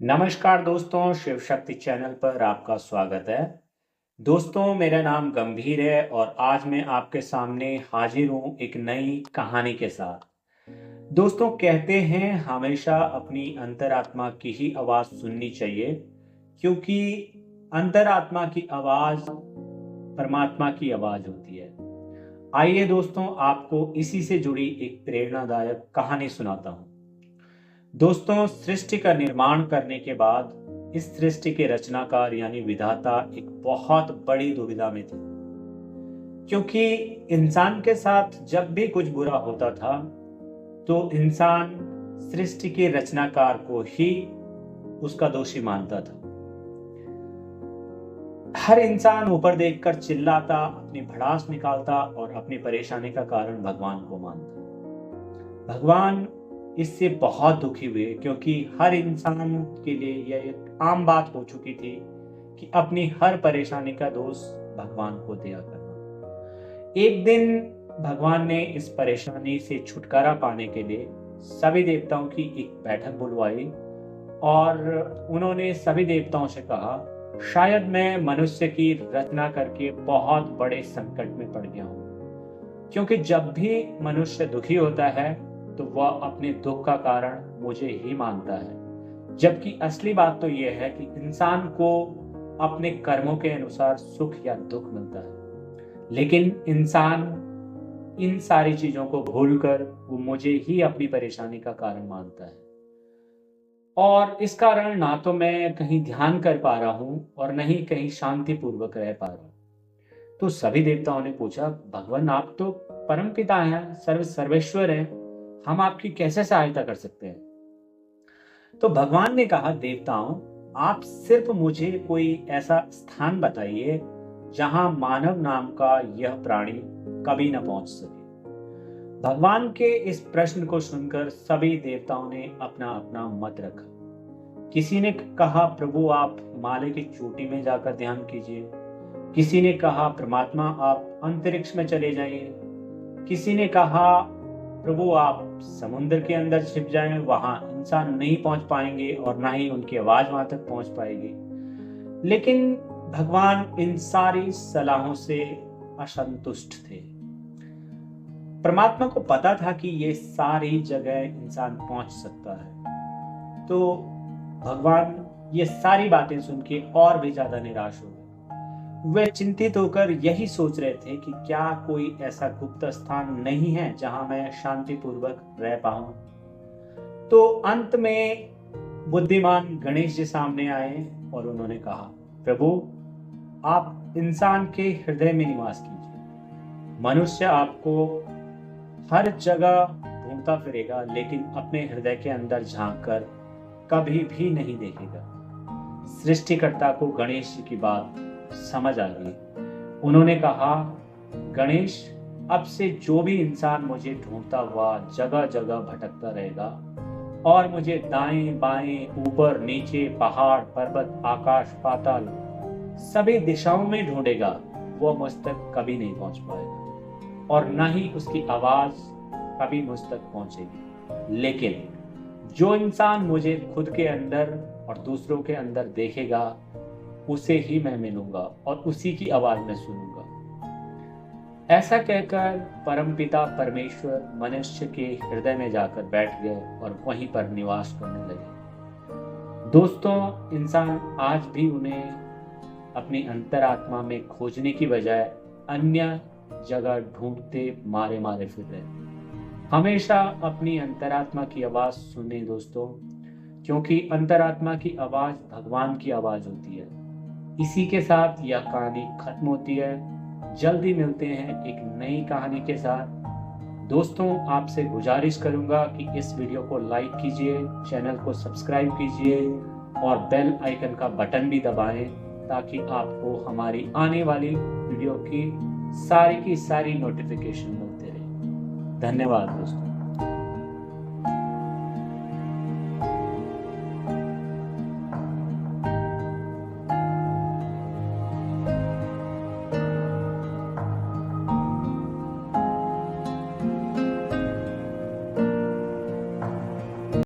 नमस्कार दोस्तों, शिव शक्ति चैनल पर आपका स्वागत है। दोस्तों, मेरा नाम गंभीर है और आज मैं आपके सामने हाजिर हूँ एक नई कहानी के साथ। दोस्तों, कहते हैं हमेशा अपनी अंतरात्मा की ही आवाज़ सुननी चाहिए, क्योंकि अंतरात्मा की आवाज़ परमात्मा की आवाज़ होती है। आइए दोस्तों, आपको इसी से जुड़ी एक प्रेरणादायक कहानी सुनाता हूँ। दोस्तों, सृष्टि का निर्माण करने के बाद इस सृष्टि के रचनाकार यानी विधाता एक बहुत बड़ी दुविधा में थे, क्योंकि इंसान के साथ जब भी कुछ बुरा होता था तो इंसान सृष्टि के रचनाकार को ही उसका दोषी मानता था। हर इंसान ऊपर देखकर चिल्लाता, अपनी भड़ास निकालता और अपनी परेशानी का कारण भगवान को मानता। भगवान इससे बहुत दुखी हुए, क्योंकि हर इंसान के लिए यह एक आम बात हो चुकी थी कि अपनी हर परेशानी का दोष भगवान को दिया करना। एक दिन भगवान ने इस परेशानी से छुटकारा पाने के लिए सभी देवताओं की एक बैठक बुलवाई और उन्होंने सभी देवताओं से कहा, शायद मैं मनुष्य की रचना करके बहुत बड़े संकट में पड़ गया हूँ, क्योंकि जब भी मनुष्य दुखी होता है तो वह अपने दुख का कारण मुझे ही मानता है, जबकि असली बात तो यह है कि इंसान को अपने कर्मों के अनुसार सुख या दुख मिलता है। लेकिन इंसान इन सारी चीजों को भूलकर वो मुझे ही अपनी परेशानी का कारण मानता है, और इस कारण ना तो मैं कहीं ध्यान कर पा रहा हूं और न ही कहीं शांति पूर्वक रह पा रहा हूं। तो सभी देवताओं ने पूछा, भगवान आप तो परम पिता हैं, सर्वेश्वर हैं, हम आपकी कैसे सहायता कर सकते हैं? तो भगवान ने कहा, देवताओं, आप सिर्फ मुझे कोई ऐसा स्थान बताइए जहां मानव नाम का यह प्राणी कभी न पहुंच सके। भगवान के इस प्रश्न को सुनकर सभी देवताओं ने अपना अपना मत रखा। किसी ने कहा, प्रभु आप हिमालय की चोटी में जाकर ध्यान कीजिए। किसी ने कहा, परमात्मा आप अंतरिक्ष में चले जाइए। किसी ने कहा, प्रभु आप समुद्र के अंदर छिप जाएं, वहां इंसान नहीं पहुंच पाएंगे और ना ही उनकी आवाज वहां तक पहुंच पाएगी। लेकिन भगवान इन सारी सलाहों से असंतुष्ट थे। परमात्मा को पता था कि ये सारी जगह इंसान पहुंच सकता है, तो भगवान ये सारी बातें सुन के और भी ज्यादा निराश हो गए। वे चिंतित होकर यही सोच रहे थे कि क्या कोई ऐसा गुप्त स्थान नहीं है जहां मैं शांतिपूर्वक रह पाऊं। तो अंत में बुद्धिमान गणेश जी सामने आए और उन्होंने कहा, प्रभु आप इंसान के हृदय में निवास कीजिए। मनुष्य आपको हर जगह ढूंढता फिरेगा, लेकिन अपने हृदय के अंदर झांक कर कभी भी नहीं देखेगा। सृष्टिकर्ता को गणेश जी की बात समझ आ गई। उन्होंने कहा, गणेश, अब से जो भी इंसान मुझे ढूंढता हुआ जगह जगह भटकता रहेगा और मुझे दाएं बाएं, ऊपर नीचे, पहाड़ पर्वत, आकाश पाताल सभी दिशाओं में ढूंढेगा, वो मुझ तक कभी नहीं पहुंच पाएगा और न ही उसकी आवाज कभी मुझ तक पहुंचेगी। लेकिन जो इंसान मुझे खुद के अंदर और दूसरों के अंदर देखेगा, उसे ही मैं मिलूंगा और उसी की आवाज में सुनूंगा। ऐसा कहकर परमपिता परमेश्वर मनुष्य के हृदय में जाकर बैठ गए और वहीं पर निवास करने लगे। दोस्तों, इंसान आज भी उन्हें अपनी अंतरात्मा में खोजने की बजाय अन्य जगह ढूंढते मारे मारे फिर रहे। हमेशा अपनी अंतरात्मा की आवाज सुने दोस्तों, क्योंकि अंतरात्मा की आवाज भगवान की आवाज होती है। इसी के साथ यह कहानी खत्म होती है। जल्दी मिलते हैं एक नई कहानी के साथ। दोस्तों, आपसे गुजारिश करूंगा कि इस वीडियो को लाइक कीजिए, चैनल को सब्सक्राइब कीजिए और बेल आइकन का बटन भी दबाएं, ताकि आपको हमारी आने वाली वीडियो की सारी नोटिफिकेशन मिलते रहे। धन्यवाद दोस्तों।